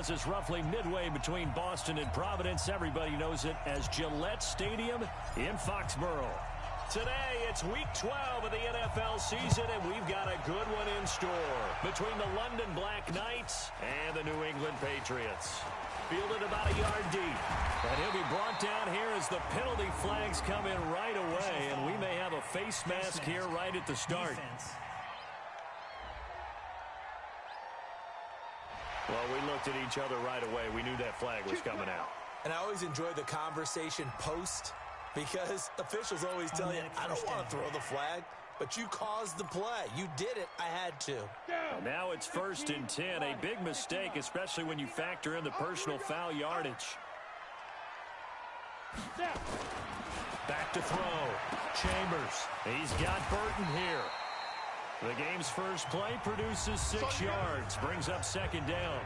because it's roughly midway between Boston and Providence. Everybody knows it as Gillette Stadium in Foxborough. Today, it's Week 12 of the NFL season, and we've got a good one in store between the London Black Knights and the New England Patriots. Fielded about a yard deep, and he'll be brought down here as the penalty flags come in right away, and we may have a face mask here right at the start. Well, we looked at each other right away. We knew that flag was coming out. And I always enjoy the conversation post because officials always tell you, I don't want to throw the flag, but you caused the play. You did it. I had to. Well, now it's 1st and 10. A big mistake, especially when you factor in the personal foul yardage. Back to throw. Chambers. He's got Burton here. The game's first play produces 6 yards, brings up 2nd down.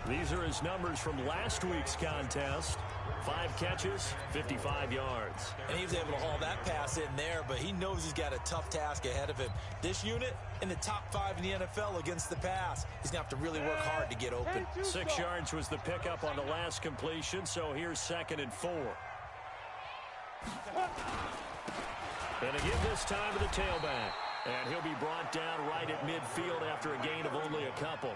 These are his numbers from last week's contest. 5 catches, 55 yards. And he was able to haul that pass in there, but he knows he's got a tough task ahead of him. This unit in the top 5 in the NFL against the pass. He's going to have to really work hard to get open. 6 yards was the pickup on the last completion, so here's 2nd and 4. And again this time to the tailback. And he'll be brought down right at midfield after a gain of only a couple.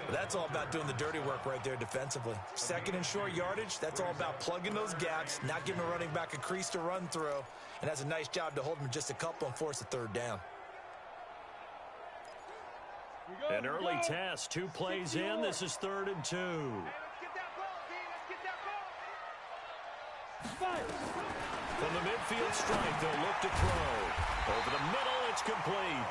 That's all about doing the dirty work right there defensively. 2nd and short yardage, that's all about plugging those gaps, not giving a running back a crease to run through, and that's a nice job to hold him just a couple and force a 3rd down. An early test, 2 plays in. This is 3rd and 2. From the midfield strike, they'll look to throw. Over the middle, it's complete.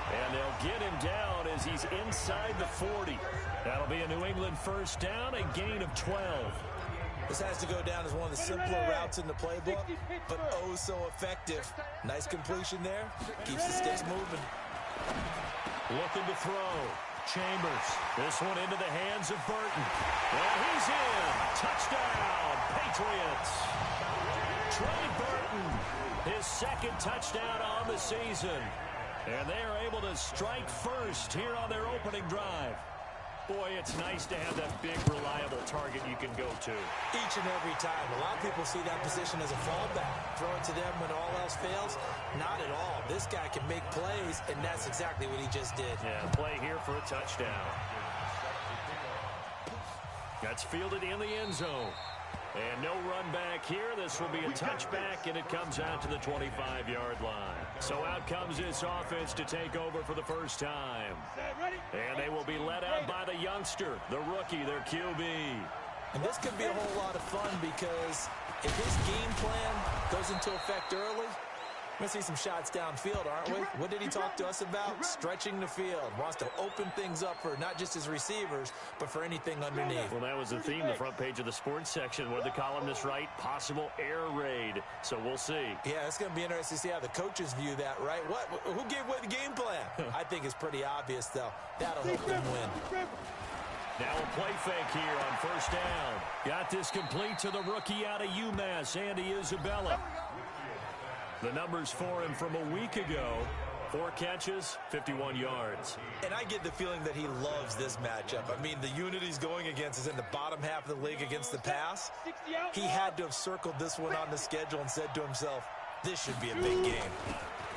And they'll get him down as he's inside the 40. That'll be a New England 1st down, a gain of 12. This has to go down as one of the simpler routes in the playbook, but oh so effective. Nice completion there. Keeps the sticks moving. Looking to throw. Chambers. This one into the hands of Burton. Well, he's in. Touchdown, Patriots. Trey Burton, his 2nd touchdown on the season. And they are able to strike first here on their opening drive. Boy, it's nice to have that big, reliable target you can go to. Each and every time. A lot of people see that position as a fallback. Throw it to them when all else fails. Not at all. This guy can make plays, and that's exactly what he just did. Yeah, play here for a touchdown. That's fielded in the end zone. And no run back here. This will be a touchback, and it comes out to the 25-yard line. So out comes this offense to take over for the first time. And they will be led out by the youngster, the rookie, their QB. And this could be a whole lot of fun because if his game plan goes into effect early, we're going to see some shots downfield, aren't we? What did he talk to us about? Stretching the field. Wants to open things up for not just his receivers, but for anything underneath. Well, that was the theme, the front page of the sports section. What did the columnist write? Possible air raid. So we'll see. Yeah, it's going to be interesting to see how the coaches view that, right? Who gave away the game plan? I think it's pretty obvious, though. That'll help them win. Now a play fake here on 1st down. Got this complete to the rookie out of UMass, Andy Isabella. The numbers for him from a week ago, 4 catches, 51 yards. And I get the feeling that he loves this matchup. I mean, the unit he's going against is in the bottom half of the league against the pass. He had to have circled this one on the schedule and said to himself, this should be a big game.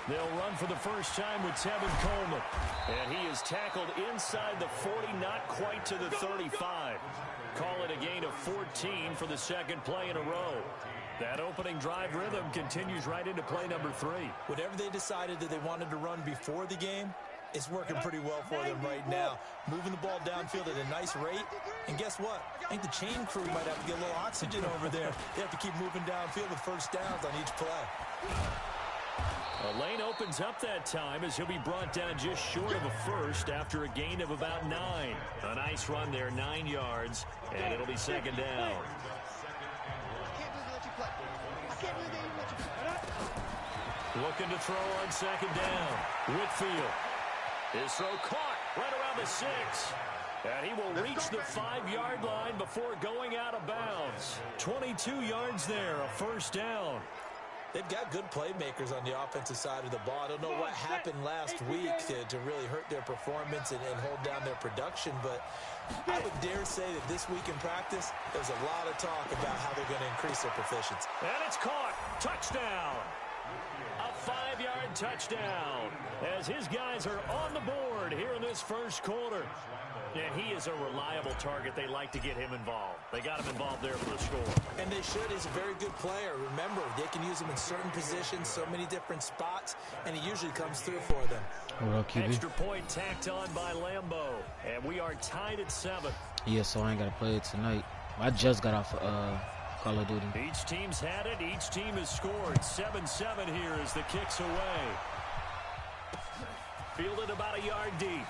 They'll run for the first time with Tevin Coleman. And he is tackled inside the 40, not quite to the 35. Call it a gain of 14 for the 2nd play in a row. That opening drive rhythm continues right into play number 3. Whatever they decided that they wanted to run before the game, it's working pretty well for them right now. Moving the ball downfield at a nice rate. And guess what? I think the chain crew might have to get a little oxygen over there. They have to keep moving downfield with 1st downs on each play. A lane opens up that time as he'll be brought down just short of a 1st after a gain of about 9. A nice run there, 9 yards, and it'll be 2nd down. Looking to throw on 2nd down. Whitfield. His throw caught right around the 6. And he will reach the 5-yard line before going out of bounds. 22 yards there, a 1st down. They've got good playmakers on the offensive side of the ball. I don't know what happened last week to really hurt their performance and hold down their production, but I would dare say that this week in practice, there's a lot of talk about how they're going to increase their proficiency. And it's caught. Touchdown. A 5-yard touchdown as his guys are on the board here in this first quarter. And he is a reliable target. They like to get him involved. They got him involved there for the score. And they should. He's a very good player. Remember, they can use him in certain positions, so many different spots, and he usually comes through for them. Extra point tacked on by Lambeau. And we are tied at 7. Yeah, so I ain't got to play it tonight. I just got off Call of Duty. Each team's had it. Each team has scored. 7-7 here as the kick's away. Fielded about a yard deep.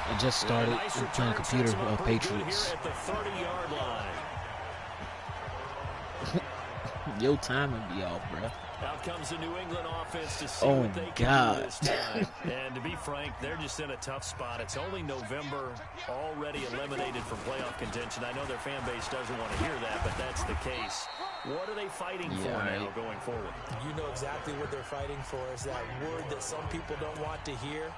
I just started playing computer Patriots. At the 30-yard line. Your time would be off, bro. Out comes the New England offense to see what they can do this time. And to be frank, they're just in a tough spot. It's only November, already eliminated from playoff contention. I know their fan base doesn't want to hear that, but that's the case. What are they fighting for now going forward? You know exactly what they're fighting for. Is that word that some people don't want to hear,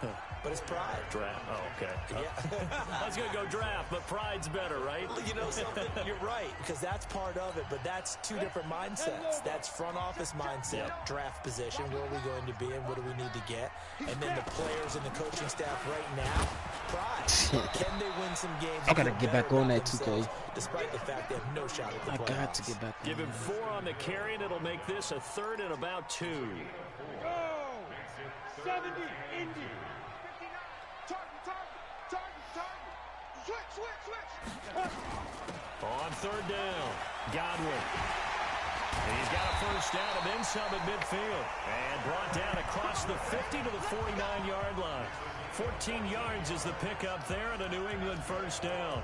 but it's pride. Draft. Oh, okay. Yeah. I was going to go draft, but pride's better, right? You know something? You're right, because that's part of it, but that's two different mindsets. That's front office mindset, draft position, where are we going to be and what do we need to get? And then the players and the coaching staff right now, pride. Can they win some games? I got to get back on that 2K. Despite the fact they have no shot at the playoffs. I got to get back on. Give him 4 on the carry, and it'll make this a 3rd and about 2. Go! 70, Indy. 59. Target. Switch. On 3rd down, Godwin. And he's got a first down and then some at midfield. And brought down across the 50 to the 49-yard line. 14 yards is the pickup there and a New England first down.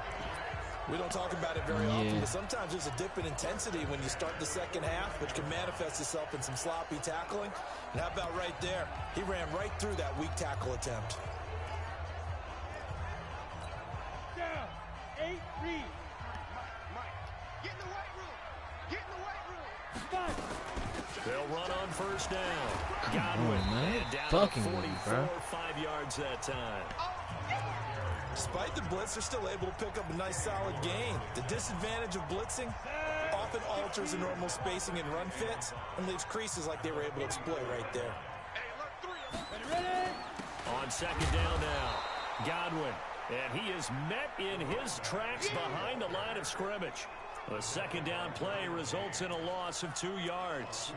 We don't talk about it very often, but sometimes there's a dip in intensity when you start the second half, which can manifest itself in some sloppy tackling. And how about right there? He ran right through that weak tackle attempt. Down. 8 read. Mike. Get in the weight room. They'll run on first down. Godwin. And down Fucking 44, 5 yards that time. Despite the blitz, they're still able to pick up a nice solid gain. The disadvantage of blitzing often alters the normal spacing and run fits and leaves creases like they were able to exploit right there. On second down now, Godwin. And he is met in his tracks behind the line of scrimmage. The second down play results in a loss of 2 yards.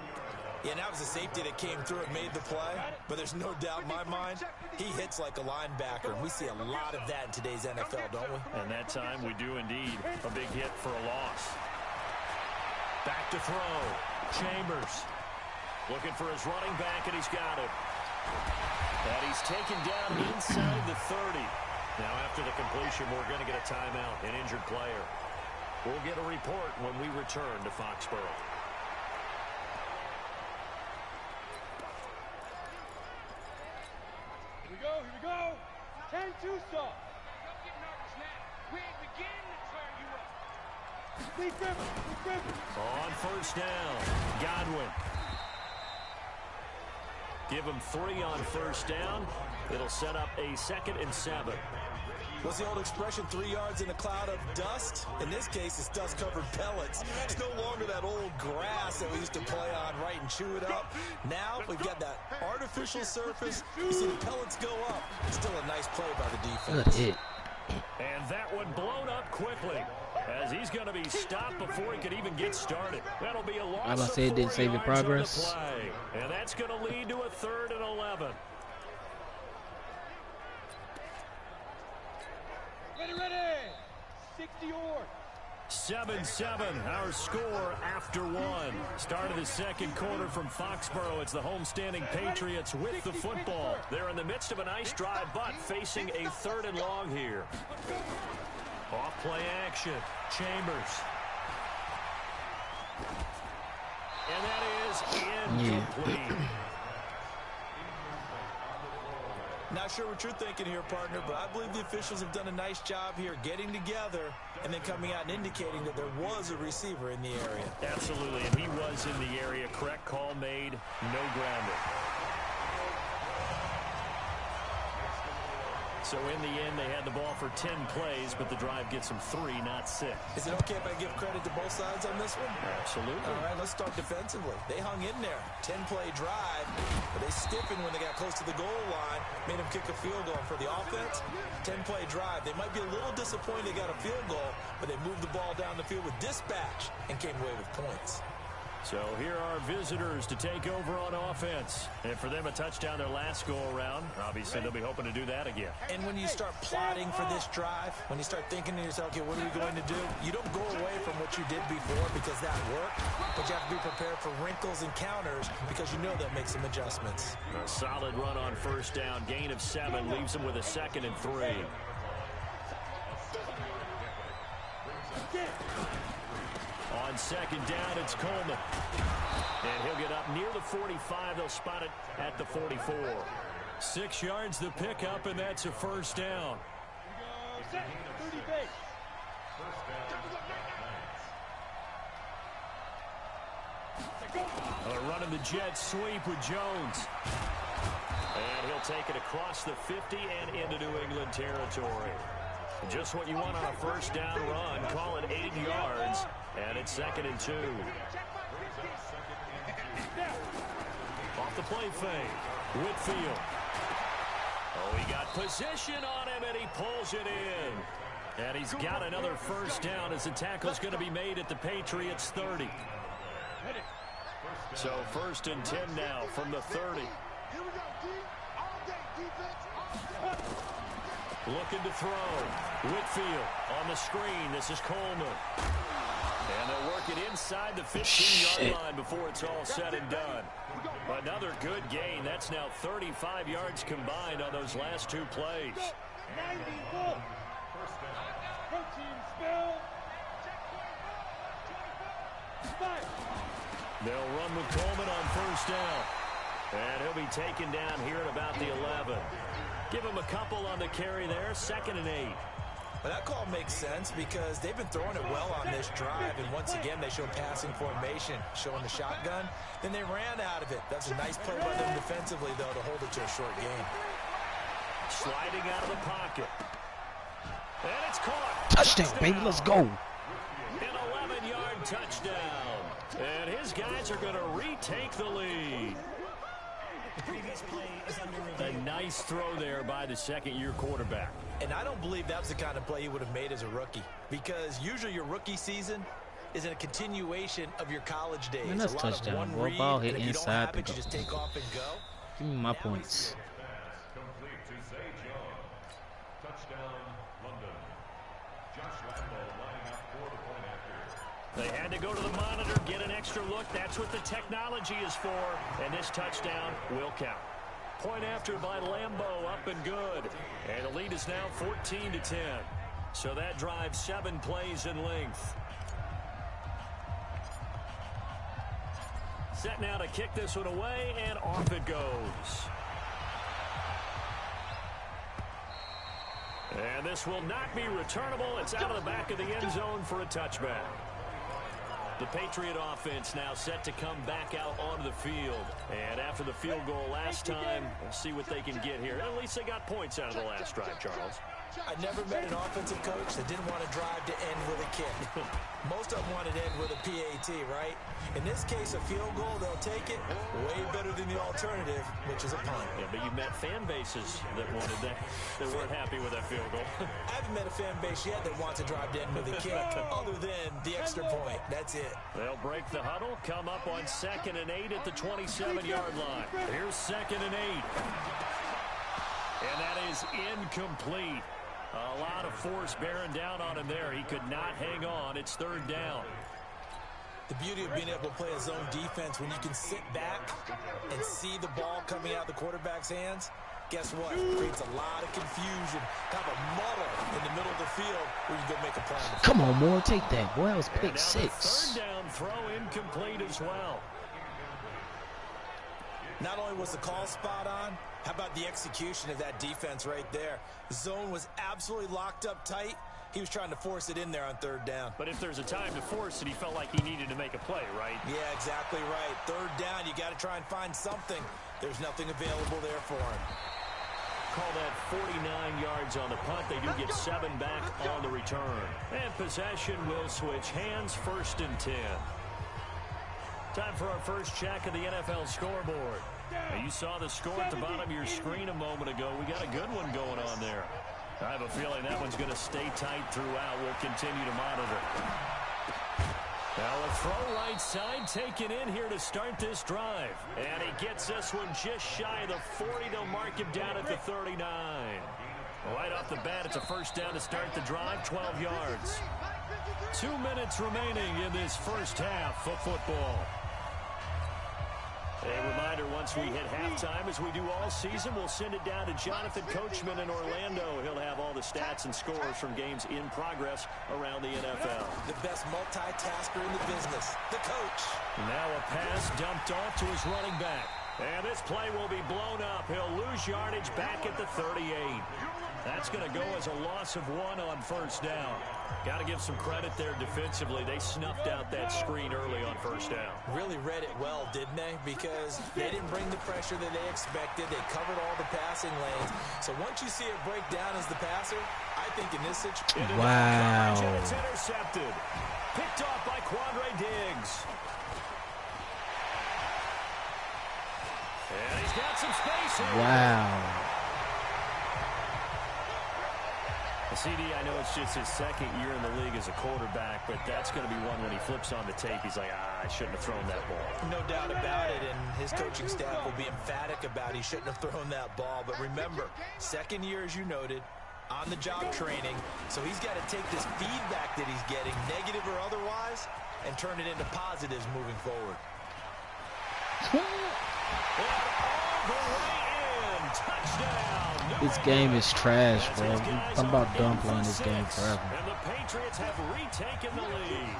Yeah, and that was a safety that came through and made the play. But there's no doubt in my mind, he hits like a linebacker. And we see a lot of that in today's NFL, don't we? And that time we do indeed. A big hit for a loss. Back to throw. Chambers. Looking for his running back, and he's got it. And he's taken down inside the 30. Now after the completion, we're going to get a timeout, an injured player. We'll get a report when we return to Foxborough. Here we go. 10-2 stop. Don't get nervous now. We ain't beginning to turn you up. Lee Griffin. On first down, Godwin. Give him 3 on first down. It'll set up a 2nd and 7. What's the old expression, 3 yards in a cloud of dust? In this case, it's dust-covered pellets. It's no longer that old grass that we used to play on, right, and chew it up. Now we've got that artificial surface. You see the pellets go up. Still a nice play by the defense. Good hit. And that one blown up quickly as he's going to be stopped before he could even get started. That'll be a loss I was about to say it of 4 didn't save your yards on the progress. play. And that's going to lead to a 3rd and 11. Ready. 60 yards. 7-7, our score after 1. Start of the second quarter from Foxborough. It's the homestanding Patriots with the football. They're in the midst of a nice drive, but facing a 3rd and long here. Off play action. Chambers. And that is incomplete. Not sure what you're thinking here, partner, but I believe the officials have done a nice job here getting together and then coming out and indicating that there was a receiver in the area. Absolutely, and he was in the area. Correct call made, no grounding. So in the end, they had the ball for 10 plays, but the drive gets them 3, not 6. Is it okay if I give credit to both sides on this one? Absolutely. All right, let's start defensively. They hung in there. 10-play drive, but they stiffened when they got close to the goal line, made them kick a field goal. For the offense, 10-play drive. They might be a little disappointed they got a field goal, but they moved the ball down the field with dispatch and came away with points. So here are visitors to take over on offense. And for them, a touchdown their last go-around. Obviously, they'll be hoping to do that again. And when you start plotting for this drive, when you start thinking to yourself, okay, what are we going to do? You don't go away from what you did before because that worked, but you have to be prepared for wrinkles and counters because you know they'll make some adjustments. A solid run on first down. Gain of 7 leaves them with a 2nd and 3. On second down, it's Coleman. And he'll get up near the 45. They'll spot it at the 44. 6 yards the pickup, and that's a first down. They're running the jet sweep with Jones. And he'll take it across the 50 and into New England territory. Just what you want on a first down run. Call it 8 yards. And it's 2nd and 2. Off the play fake. Whitfield. Oh, he got position on him, and he pulls it in. And he's got another first down as the tackle's going to be made at the Patriots 30. So 1st and 10 now from the 30. Looking to throw. Whitfield on the screen. This is Coleman. And they'll work it inside the 15-yard line before it's all said and done. Another good gain. That's now 35 yards combined on those last 2 plays. They'll run with Coleman on first down. And he'll be taken down here at about the 11. Give him a couple on the carry there. 2nd and 8. But that call makes sense because they've been throwing it well on this drive, and once again they show passing formation, showing the shotgun. Then they ran out of it. That's a nice play by them defensively, though, to hold it to a short game. Sliding out of the pocket. And it's caught. Touchdown, baby. Let's go. An 11-yard touchdown. And his guys are going to retake the lead. A nice throw there by the second-year quarterback. And I don't believe that was the kind of play he would have made as a rookie, because usually your rookie season is a continuation of your college days. Man, that's a lot touchdown. of one Ball, read, ball and hit if you don't inside have it, you just take off and go. Give me my points. They had to go to the monitor, get an extra look. That's what the technology is for. And this touchdown will count. Point after by Lambeau, up and good. And the lead is now 14-10. So that drives 7 plays in length. Set now to kick this one away, and off it goes. And this will not be returnable. It's out of the back of the end zone for a touchback. The Patriot offense now set to come back out onto the field. And after the field goal last time, we'll see what they can get here. At least they got points out of the last drive, Charles. I never met an offensive coach that didn't want to drive to end with a kick. Most of them wanted to end with a PAT, right? In this case, a field goal, they'll take it way better than the alternative, which is a punt. Yeah, but you met fan bases that wanted that, that weren't happy with that field goal. I haven't met a fan base yet that wants to drive to end with a kick, other than the extra point. That's it. They'll break the huddle, come up on 2nd and 8 at the 27-yard line. Here's 2nd and 8. And that is incomplete. A lot of force bearing down on him there. He could not hang on. It's 3rd down. The beauty of being able to play a zone defense when you can sit back and see the ball coming out of the quarterback's hands, guess what? It creates a lot of confusion, kind of a muddle in the middle of the field where you can go make a play. Come on, Moore, take that. Boy, that was pick 6. 3rd down throw incomplete as well. Not only was the call spot on, How about the execution of that defense right there? The zone was absolutely locked up tight. He was trying to force it in there on third down. But if there's a time to force it, he felt like he needed to make a play, right? Yeah, exactly right. Third down, you got to try and find something. There's nothing available there for him. Call that 49 yards on the punt. They do get 7 back on the return. And possession will switch hands, 1st and 10. Time for our first check of the NFL scoreboard. Now, you saw the score at the bottom of your screen a moment ago. We got a good one going on there. I have a feeling that one's going to stay tight throughout. We'll continue to monitor. Now a throw right side taken in here to start this drive. And he gets this one just shy of the 40. They'll mark him down at the 39. Right off the bat, it's a first down to start the drive, 12 yards. 2 minutes remaining in this first half of football. A reminder, once we hit halftime, as we do all season, we'll send it down to Jonathan Coachman in Orlando. He'll have all the stats and scores from games in progress around the NFL. The best multitasker in the business, the coach. Now a pass dumped off to his running back. And this play will be blown up. He'll lose yardage back at the 38. That's going to go as a loss of 1 on first down. Got to give some credit there defensively. They snuffed out that screen early on first down. Really read it well, didn't they? Because they didn't bring the pressure that they expected. They covered all the passing lanes. So once you see it break down as the passer, I think in this situation... Wow. It's intercepted. Picked off by Quandre Diggs. And he's got some space here. Wow. CD, I know it's just his second year in the league as a quarterback, but that's going to be one when he flips on the tape. He's like, I shouldn't have thrown that ball. No doubt about it, and his coaching staff will be emphatic about he shouldn't have thrown that ball. But remember, second year, as you noted, on-the-job training, so he's got to take this feedback that he's getting, negative or otherwise, and turn it into positives moving forward. And all the way in, touchdown. This game is trash, bro. I'm about done playing this game forever. And the Patriots have retaken the lead.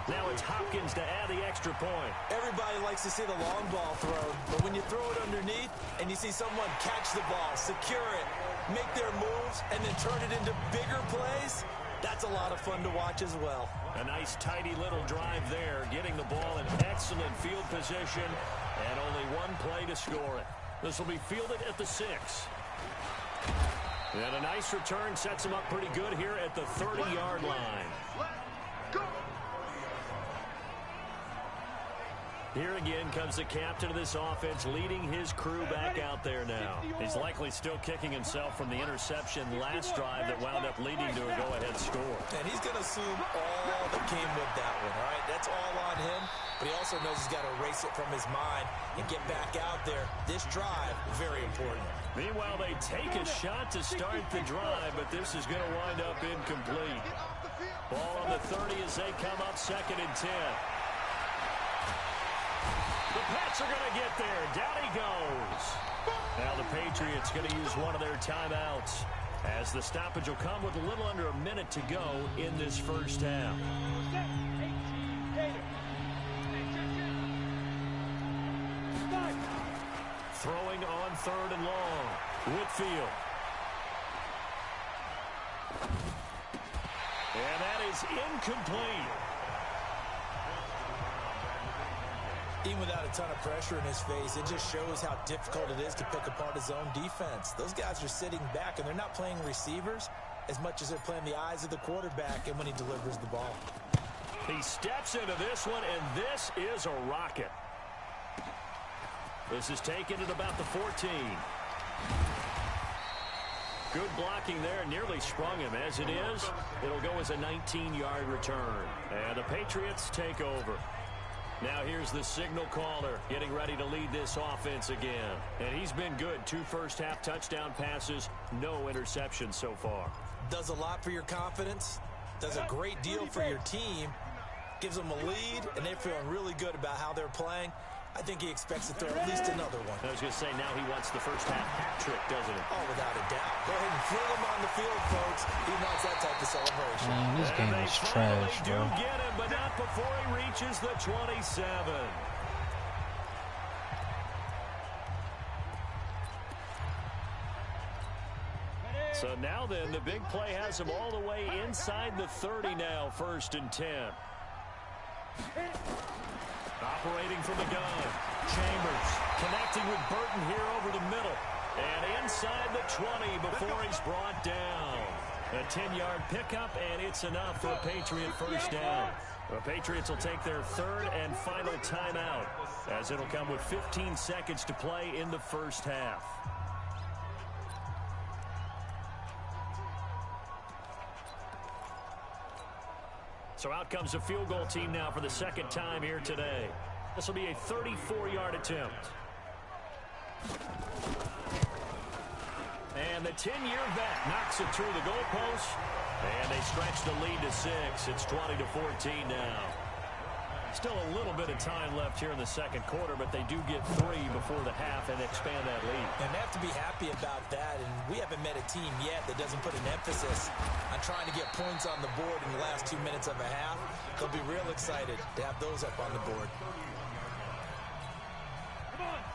Now it's Hopkins to add the extra point. Everybody likes to see the long ball thrown, but when you throw it underneath and you see someone catch the ball, secure it, make their moves, and then turn it into bigger plays, that's a lot of fun to watch as well. A nice, tidy little drive there, getting the ball in excellent field position, and only one play to score it. This will be fielded at the 6. And a nice return sets him up pretty good here at the 30-yard line. Here again comes the captain of this offense, leading his crew back out there now. He's likely still kicking himself from the interception last drive that wound up leading to a go-ahead score. And he's going to assume all that came with that one, all right? That's all on him, but he also knows he's got to erase it from his mind and get back out there. This drive, very important. Meanwhile, they take a shot to start the drive, but this is going to wind up incomplete. Ball on the 30 as they come up 2nd and 10. The Pats are going to get there. Down he goes. Now the Patriots going to use one of their timeouts as the stoppage will come with a little under a minute to go in this first half. Throwing on 3rd and long. Whitfield. And that is incomplete. Even without a ton of pressure in his face, it just shows how difficult it is to pick apart his own defense. Those guys are sitting back, and they're not playing receivers as much as they're playing the eyes of the quarterback and when he delivers the ball. He steps into this one, and this is a rocket. This is taken at about the 14. Good blocking there, nearly sprung him. As it is, it'll go as a 19-yard return. And the Patriots take over. Now here's the signal caller getting ready to lead this offense again. And he's been good. 2 first-half touchdown passes, no interceptions so far. Does a lot for your confidence, does a great deal for your team, gives them a lead, and they're feeling really good about how they're playing. I think he expects to throw at least another one. I was going to say, now he wants the first-half hat trick, doesn't he? Oh, without a doubt. Go ahead and fling him on the field, folks. He wants that type of celebration. Man, this game is trash, bro. They do get him, but not before he reaches the 27. So now then, the big play has him all the way inside the 30 now, 1st and 10. Operating from the gun. Chambers connecting with Burton here over the middle. And inside the 20 before he's brought down. A 10-yard pickup, and it's enough for a Patriot first down. The Patriots will take their 3rd and final timeout, as it'll come with 15 seconds to play in the first half. So out comes the field goal team now for the 2nd time here today. This will be a 34-yard attempt. And the 10-year vet knocks it through the goalpost. And they stretch the lead to 6. It's 20-14 now. Still a little bit of time left here in the 2nd quarter, but they do get 3 before the half and expand that lead. And they have to be happy about that. And we haven't met a team yet that doesn't put an emphasis on trying to get points on the board in the last 2 minutes of a half. They'll be real excited to have those up on the board.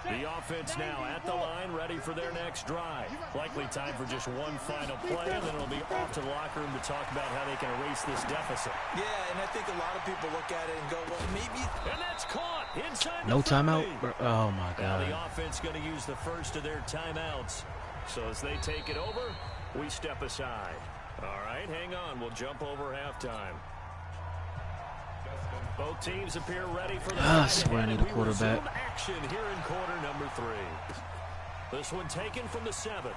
The offense now at the line, ready for their next drive. Likely time for just one final play, and then it'll be off to the locker room to talk about how they can erase this deficit. Yeah, and I think a lot of people look at it and go, well, maybe. And that's caught inside No the timeout? 30. Oh, my Now God. the offense going to use the first of their timeouts. So as they take it over, we step aside. All right, hang on. We'll jump over halftime. Both teams appear ready for the I swear I need a quarterback. Action here in quarter number 3. This one taken from the 7.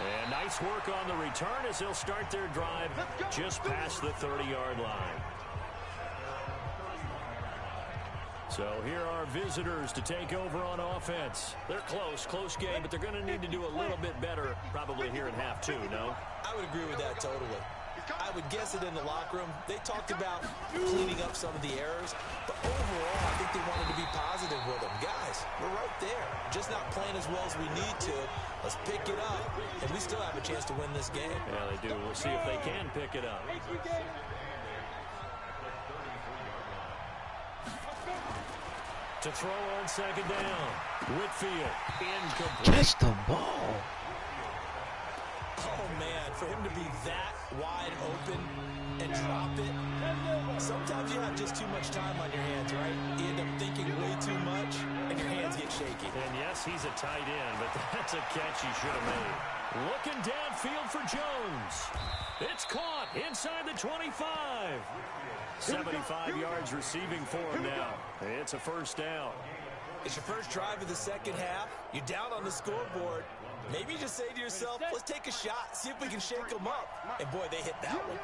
And nice work on the return as they'll start their drive just past the 30-yard line. So here are visitors to take over on offense. They're close game, but they're going to need to do a little bit better probably here in half 2, no? I would agree with that totally. I would guess it in the locker room. They talked about cleaning up some of the errors, but overall, I think they wanted to be positive with them. Guys, we're right there. Just not playing as well as we need to. Let's pick it up, and we still have a chance to win this game. Yeah, they do. We'll see if they can pick it up. To throw on 2nd down. Whitfield, incomplete. Catch the ball. Oh, man, for him to be that wide open and drop it. Sometimes you have just too much time on your hands, right? You end up thinking way too much, and your hands get shaky. And yes, he's a tight end, but that's a catch he should have made. Looking downfield for Jones. It's caught inside the 25. 75 yards receiving for him now. It's a first down. It's your first drive of the 2nd half. You're down on the scoreboard. Maybe you just say to yourself, let's take a shot, see if we can shake them up. And, boy, they hit that one.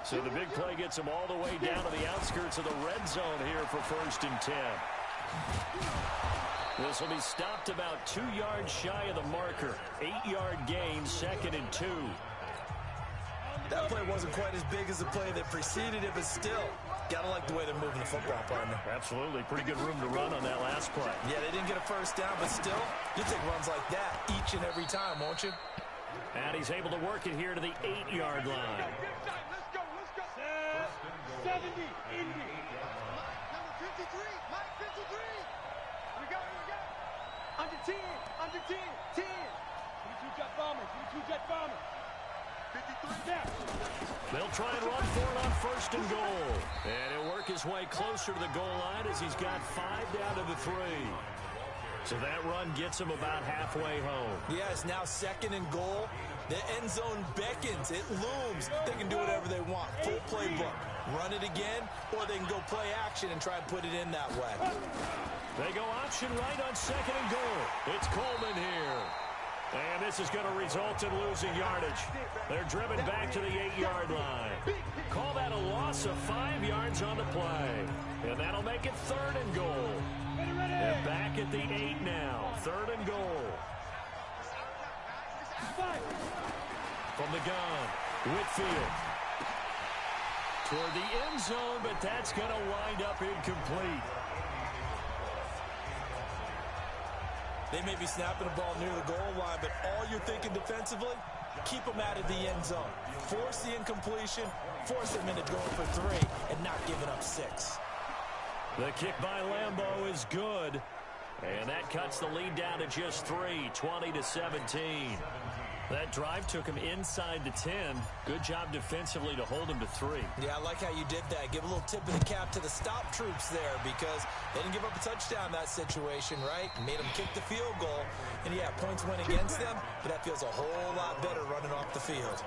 So the big play gets them all the way down to the outskirts of the red zone here for 1st and 10. This will be stopped about 2 yards shy of the marker. 8-yard gain, 2nd and 2. That play wasn't quite as big as the play that preceded it, but still, gotta like the way they're moving the football, partner. Absolutely. Pretty good room to run on that last play. Yeah, they didn't get a first down, but still, you take runs like that each and every time, won't you? And he's able to work it here to the 8-yard line. Let's go. 70, Indy. Number 53, Mike 53. We go. Under 10, 10. 22 jet bomber. 53 down. They'll try and run for it on 1st and goal. And he'll work his way closer to the goal line as he's got 5 down to the 3. So that run gets him about halfway home. Yeah, it's now 2nd and goal. The end zone beckons. It looms. They can do whatever they want. Full playbook. Run it again, or they can go play action and try and put it in that way. They go option right on 2nd and goal. It's Coleman here. And this is going to result in losing yardage. They're driven back to the 8-yard line. Call that a loss of 5 yards on the play. And that'll make it 3rd and goal. And back at the 8 now. 3rd and goal. From the gun, Whitfield. Toward the end zone, but that's going to wind up incomplete. They may be snapping the ball near the goal line, but all you're thinking defensively, keep them out of the end zone. Force the incompletion, force them into going for 3, and not giving up 6. The kick by Lambeau is good. And that cuts the lead down to just 3, 20-17. That drive took him inside the 10. Good job defensively to hold him to 3. Yeah, I like how you did that. Give a little tip of the cap to the stop troops there because they didn't give up a touchdown in that situation, right? Made them kick the field goal. And, yeah, points went against them, but that feels a whole lot better running off the field.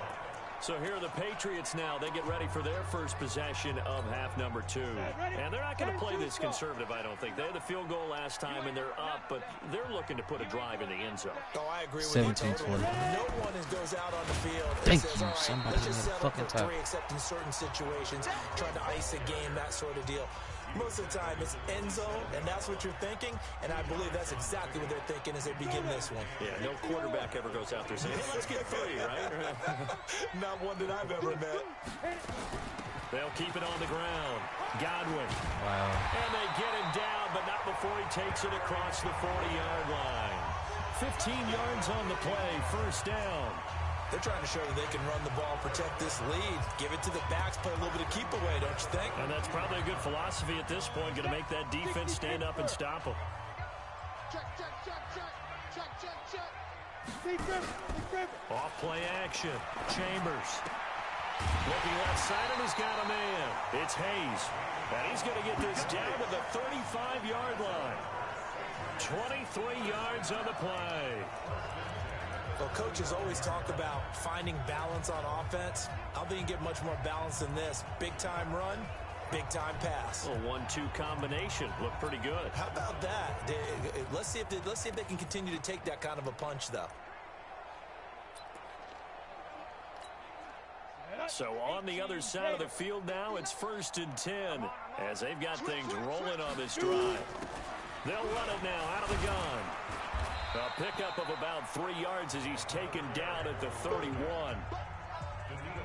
So here are the Patriots now. They get ready for their first possession of half number 2. And they're not going to play this conservative, I don't think. They had the field goal last time, and they're up, but they're looking to put a drive in the end zone. Oh, I agree with you totally. No one goes out on the field and says, all right, somebody let's just settle for fucking 3, except in certain situations, trying to ice a game, that sort of deal. Most of the time, it's end zone, and that's what you're thinking, and I believe that's exactly what they're thinking as they begin this one. Yeah, no quarterback ever goes out there saying, hey, let's get 3, right? Not one that I've ever met. They'll keep it on the ground. Godwin. Wow. And they get him down, but not before he takes it across the 40-yard line. 15 yards on the play, first down. They're trying to show that they can run the ball, protect this lead, give it to the backs, play a little bit of keep away, don't you think? And that's probably a good philosophy at this point, going to make that defense stand up and stop them. Off play action. Chambers. Looking left side, and he's got a man. It's Hayes. And he's going to get this down to the 35-yard line. 23 yards on the play. Well, coaches always talk about finding balance on offense. I don't think you get much more balance than this. Big-time run, big-time pass. A 1-2 combination. Looked pretty good. How about that? Let's see if they can continue to take that kind of a punch, though. So on the other side of the field now, it's 1st and 10 as they've got things rolling on this drive. They'll run it now out of the gun. A pickup of about 3 yards as he's taken down at the 31.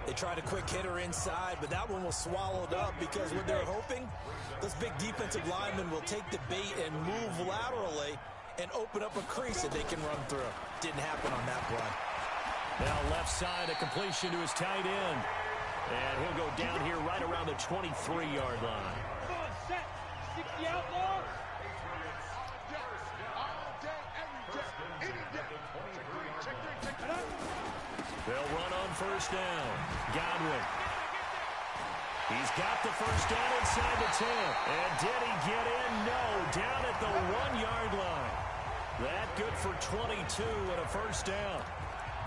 They tried a quick hitter inside, but that one was swallowed up because what they're hoping, those big defensive linemen will take the bait and move laterally and open up a crease that they can run through. Didn't happen on that play. Now left side, a completion to his tight end. And he'll go down here right around the 23-yard line. Come on, set. 60 outlaws. They'll run on first down. Godwin. He's got the first down inside the 10. And did he get in? No. Down at the 1-yard line. That good for 22 and a first down.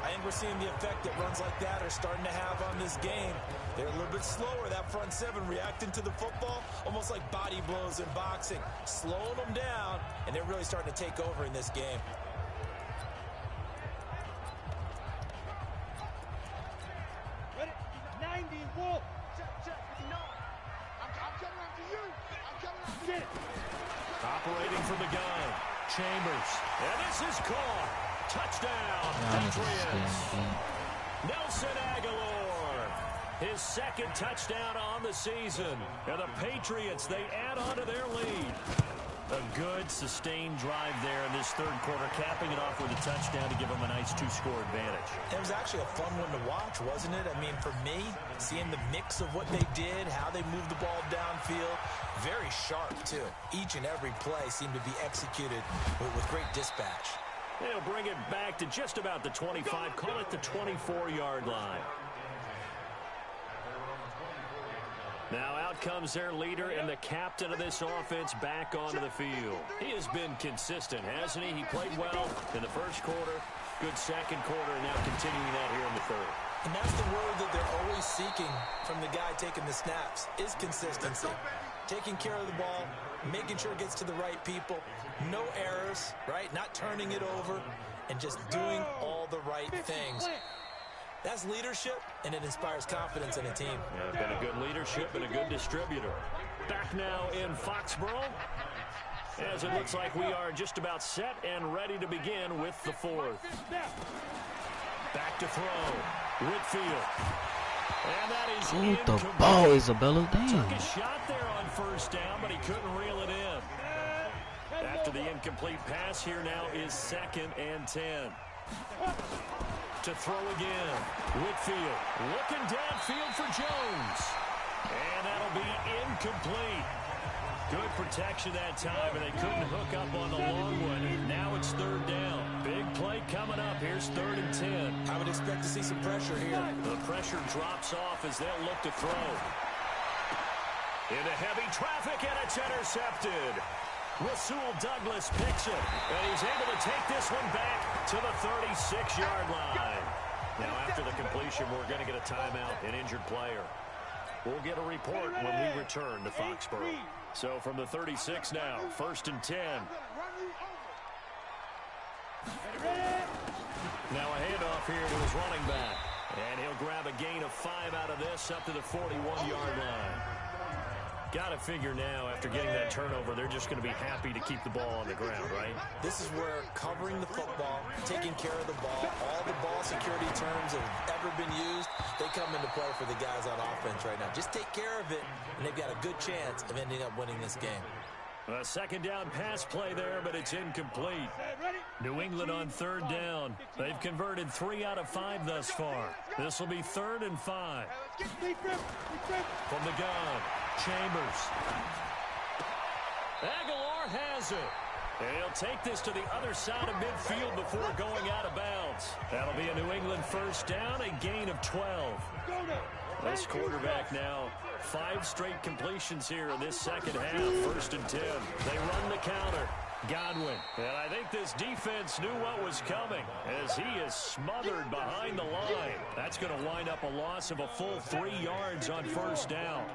I think we're seeing the effect that runs like that are starting to have on this game. They're a little bit slower, that front 7, reacting to the football, almost like body blows in boxing, slowing them down, and they're really starting to take over in this game. Ready? 90, Wolf. I'm coming after you. I'm coming after you. Get it. Operating from the gun. Chambers. And this is caught. Touchdown, Patriots. Nelson Aguilar, his 2nd touchdown on the season. And the Patriots, they add on to their lead. A good, sustained drive there in this 3rd quarter, capping it off with a touchdown to give them a nice 2-score advantage. It was actually a fun one to watch, wasn't it? I mean, for me, seeing the mix of what they did, how they moved the ball downfield, very sharp, too. Each and every play seemed to be executed with great dispatch. They'll bring it back to just about the 25, call it the 24-yard line. Now out comes their leader and the captain of this offense back onto the field. He has been consistent, hasn't he? He played well in the 1st quarter, good 2nd quarter, and now continuing that here in the 3rd. And that's the word that they're always seeking from the guy taking the snaps, is consistency. Taking care of the ball, making sure it gets to the right people, no errors, right? Not turning it over, and just doing all the right things. That's leadership, and it inspires confidence in a team. Yeah, been a good leadership and a good distributor. Back now in Foxborough, as it looks like we are just about set and ready to begin with the 4th. Back to throw. Whitfield. And that is incomplete. The ball, Isabella. Damn. Took a shot there on first down, but he couldn't reel it in. After the incomplete pass, here now is 2nd and 10. To throw again. Whitfield looking downfield for Jones. And that'll be incomplete. Good protection that time, and they couldn't hook up on the long one. Now it's third down. Big play coming up. Here's 3rd and 10. I would expect to see some pressure here. The pressure drops off as they'll look to throw. Into heavy traffic, and it's intercepted. Rasul Douglas picks it, and he's able to take this one back to the 36-yard line. Now, after the completion, we're going to get a timeout, an injured player. We'll get a report when we return to Foxborough. So from the 36 now, 1st and 10. Now a handoff here to his running back. And he'll grab a gain of 5 out of this up to the 41-yard line. Got to figure now, after getting that turnover, they're just going to be happy to keep the ball on the ground, right? This is where covering the football, taking care of the ball, all the ball security terms that have ever been used, they come into play for the guys on offense right now. Just take care of it, and they've got a good chance of ending up winning this game. A 2nd down pass play there, but it's incomplete. New England on 3rd down. They've converted 3 out of 5 thus far. This will be 3rd and 5. From the gun, Chambers. Aguilar has it. And he'll take this to the other side of midfield before going out of bounds. That'll be a New England 1st down, a gain of 12. This quarterback now, 5 straight completions here in this second half. 1st and 10. They run the counter. Godwin. And I think this defense knew what was coming as he is smothered behind the line. That's going to wind up a loss of a full 3 yards on 1st down.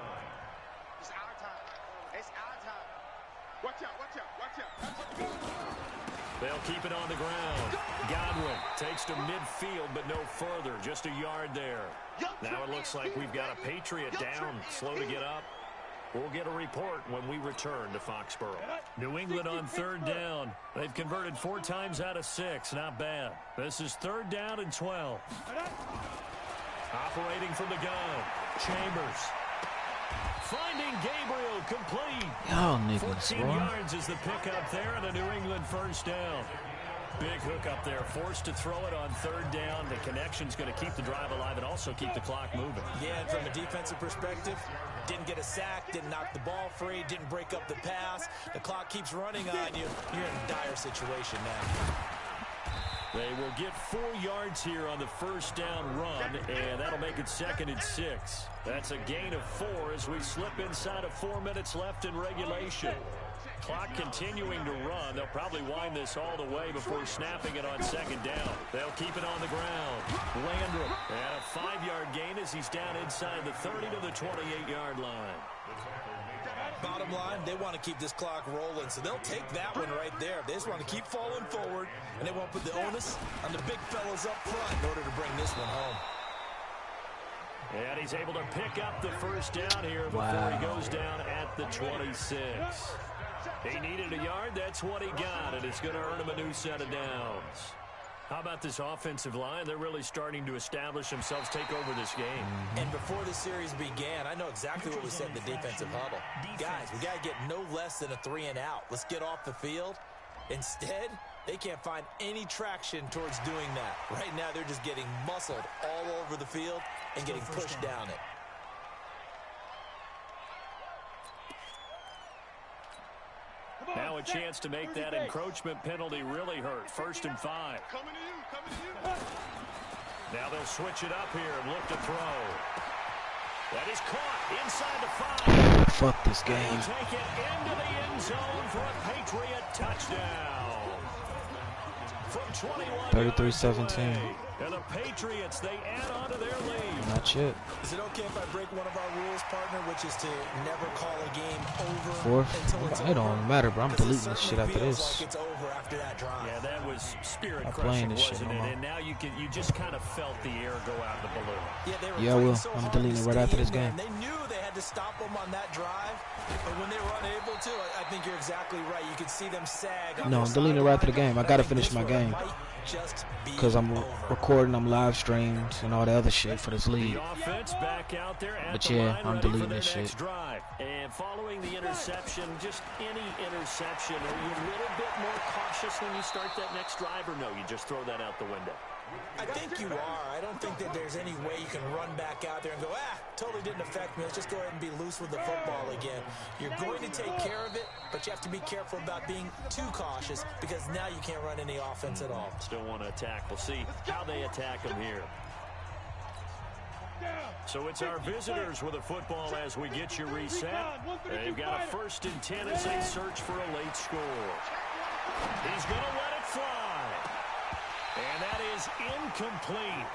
It's our time. It's our time. Watch out, watch out, watch out. They'll keep it on the ground. Godwin takes to midfield, but no further. Just a yard there. Now it looks like we've got a Patriot down, slow to get up. We'll get a report when we return to Foxborough. New England on 3rd down. They've converted 4 times out of 6. Not bad. This is 3rd down and 12. Operating from the gun. Chambers. Finding Gabriel complete. Y'all niggas, 14 bro. yards is the pickup there, and a New England 1st down. Big hook up there, forced to throw it on 3rd down. The connection's going to keep the drive alive and also keep the clock moving. Yeah, and from a defensive perspective, didn't get a sack, didn't knock the ball free, didn't break up the pass. The clock keeps running on you. You're in a dire situation now. They will get 4 yards here on the 1st down run, and that'll make it 2nd and 6. That's a gain of 4 as we slip inside of 4 minutes left in regulation. Clock continuing to run. They'll probably wind this all the way before snapping it on 2nd down. They'll keep it on the ground. Landrum, and a 5-yard gain as he's down inside the 30 to the 28-yard line. Bottom line, they want to keep this clock rolling, so they'll take that one right there. They just want to keep falling forward, and they won't put the onus on the big fellas up front in order to bring this one home. And he's able to pick up the 1st down here before he goes down at the 26. He needed a yard. That's what he got, and it's going to earn him a new set of downs. How about this offensive line? They're really starting to establish themselves, take over this game. And before the series began, I know exactly what we said in the defensive huddle. Guys, we got to get no less than a 3 and out. Let's get off the field. Instead, they can't find any traction towards doing that. Right now, they're just getting muscled all over the field and getting pushed down it. Now a chance to make that encroachment penalty really hurt. 1st and 5. Coming to you, coming to you. Now they'll switch it up here and look to throw. That is caught inside the 5. Fuck this game. Take it into the end zone for a Patriot touchdown. From 21 33-17. And the Patriots, they add on to their lead. Not yet. Is it okay if I break one of our rules, partner, which is to never call a game over 4th. until it's It don't over? matter, bro. I'm Because it deleting this shit after certainly this. feels like it's over after that drive. Yeah, that was spirit I'm crushing, playing this shit wasn't no it? more. And now you just kind of felt the air go out of the balloon. Yeah, they were Yeah, I fighting will. so I'm hard deleting to it right stay after this in there, game. and they knew they had to stop them on that drive, but when they were unable to, I think you're exactly right. You could see them sag. on No, their I'm deleting it right after the sideline, game. I but gotta think finish this my one game. might just be Because I'm over. recording, I'm live streamed, and all the other shit for this league. The offense back out there at But the yeah, line, I'm ready deleting for their this next shit. drive. And following the interception, just any interception, are you a little bit more cautious when you start that next drive, or no, you just throw that out the window? I think you are. I don't think that there's any way you can run back out there and go, totally didn't affect me. Let's just go ahead and be loose with the football again. You're going to take care of it, but you have to be careful about being too cautious because now you can't run any offense at all. Still want to attack. We'll see how they attack them here. So it's our visitors with a football as we get you reset. They've got a 1st and 10 as they search for a late score. He's going to let it fly. And that is incomplete.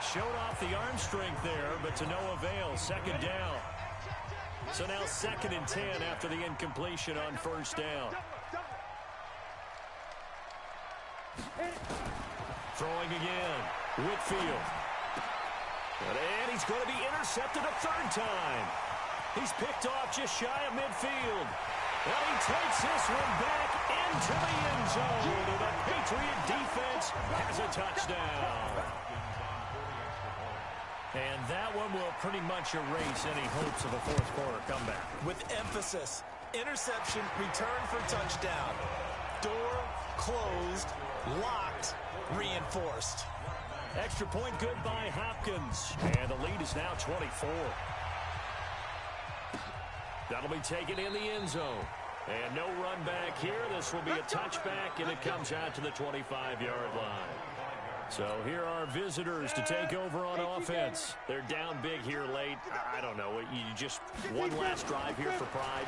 Showed off the arm strength there, but to no avail. 2nd down. So now 2nd and 10 after the incompletion on 1st down. Throwing again. Whitfield. And he's going to be intercepted a 3rd time. He's picked off just shy of midfield. And he takes this one back into the end zone. And the Patriot defense has a touchdown. And that one will pretty much erase any hopes of a 4th quarter comeback. With emphasis, interception, return for touchdown. Door closed, locked, reinforced. Extra point good by Hopkins. And the lead is now 24. That'll be taken in the end zone. And no run back here. This will be a touchback, and it comes out to the 25-yard line. So here are visitors to take over on offense. They're down big here late. I don't know. You just one last drive here for pride.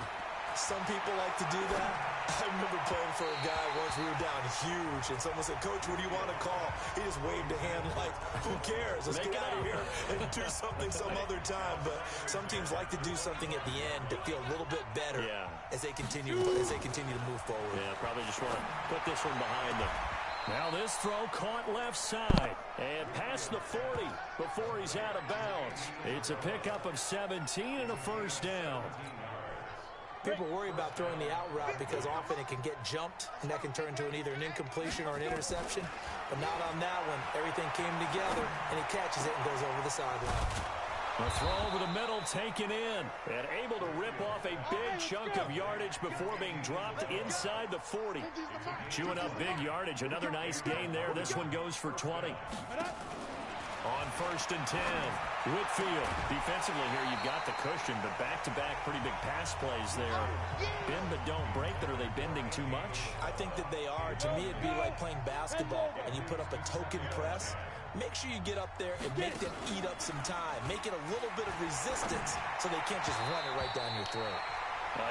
Some people like to do that. I remember playing for a guy once. We were down huge, and someone said, "Coach, what do you want to call?" He just waved a hand like, "Who cares? Let's get out of here and do something some other time." But some teams like to do something at the end to feel a little bit better as they continue to move forward. Yeah, probably just want to put this one behind them. Now this throw caught left side and past the 40 before he's out of bounds. It's a pickup of 17 and a 1st down. People worry about throwing the out route because often it can get jumped, and that can turn into either an incompletion or an interception. But not on that one. Everything came together, and he catches it and goes over the sideline. A throw over the middle taken in and able to rip off a big chunk of yardage before being dropped inside the 40. Chewing up big yardage. Another nice gain there. This one goes for 20. On 1st and 10, Whitfield. Defensively here, you've got the cushion, but back-to-back pretty big pass plays there. Bend but don't break, but are they bending too much? I think that they are. To me, it'd be like playing basketball, and you put up a token press. Make sure you get up there and make them eat up some time. Make it a little bit of resistance so they can't just run it right down your throat.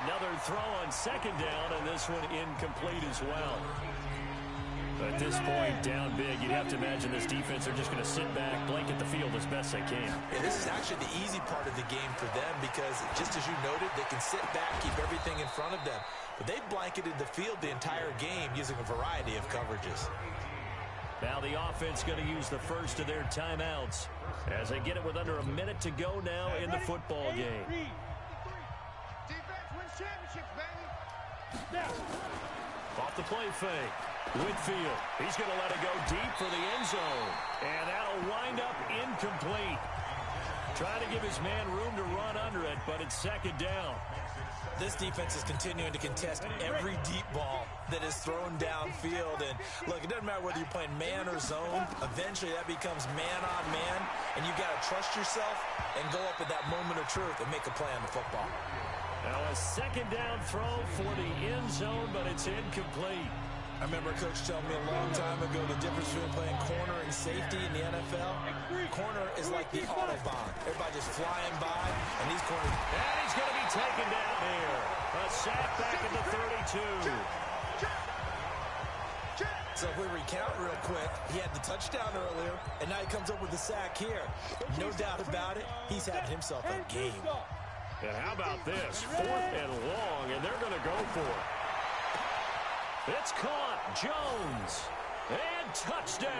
Another throw on 2nd down, and this one incomplete as well. At this point, down big, you'd have to imagine this defense are just going to sit back, blanket the field as best they can. Yeah, this is actually the easy part of the game for them because, just as you noted, they can sit back, keep everything in front of them. But they've blanketed the field the entire game using a variety of coverages. Now the offense going to use the first of their timeouts as they get it with under a minute to go now in the football game. Defense wins championships, baby. Off the play fake. Whitfield, he's going to let it go deep for the end zone. And that'll wind up incomplete. Trying to give his man room to run under it, but it's 2nd down. This defense is continuing to contest every deep ball that is thrown downfield. And, look, it doesn't matter whether you're playing man or zone. Eventually, that becomes man on man. And you've got to trust yourself and go up at that moment of truth and make a play on the football. Now a 2nd down throw for the end zone, but it's incomplete. I remember a coach telling me a long time ago the difference between playing corner and safety in the NFL. Corner is like the Autobahn. Everybody just flying by, and these corners. And he's going to be taken down here. A sack back at the 32. So if we recount real quick, he had the touchdown earlier, and now he comes up with the sack here. No doubt about it, he's having himself a game. And how about this? 4th and long, and they're going to go for it. It's caught. Jones. And touchdown.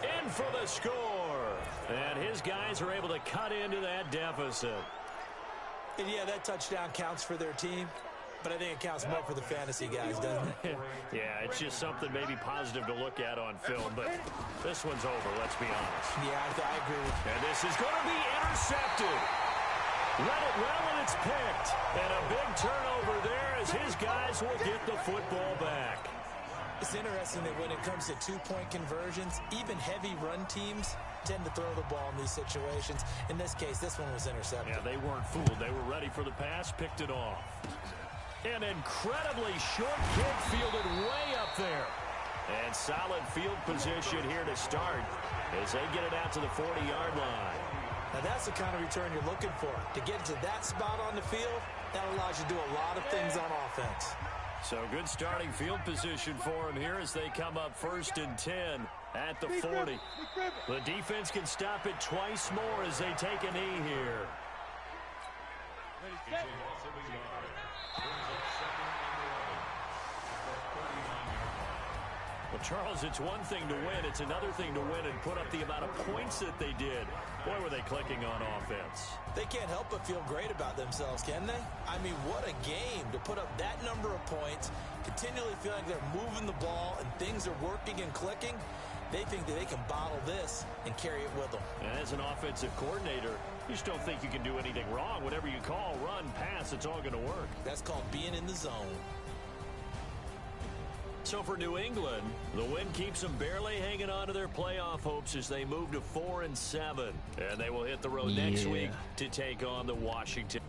In for the score. And his guys are able to cut into that deficit. And yeah, that touchdown counts for their team. But I think it counts more for the fantasy guys, doesn't it? Yeah, it's just something maybe positive to look at on film. But this one's over, let's be honest. Yeah, I agree with you. And this is going to be intercepted. Read it well, and it's picked. And a big turnover there as his guys will get the football back. It's interesting that when it comes to two-point conversions, even heavy run teams tend to throw the ball in these situations. In this case, this one was intercepted. Yeah, they weren't fooled. They were ready for the pass, picked it off. An incredibly short kick fielded way up there. And solid field position here to start as they get it out to the 40-yard line. Now that's the kind of return you're looking for. To get to that spot on the field, that allows you to do a lot of things on offense. So good starting field position for him here as they come up 1st and 10 at the 40. The defense can stop it twice more as they take a knee here. Well, Charles, it's one thing to win. It's another thing to win and put up the amount of points that they did. Boy, were they clicking on offense. They can't help but feel great about themselves, can they? I mean, what a game to put up that number of points, continually feel like they're moving the ball and things are working and clicking. They think that they can bottle this and carry it with them. And as an offensive coordinator, you just don't think you can do anything wrong. Whatever you call, run, pass, it's all going to work. That's called being in the zone. So for New England, the win keeps them barely hanging on to their playoff hopes as they move to 4-7. And they will hit the road next week to take on the Washington.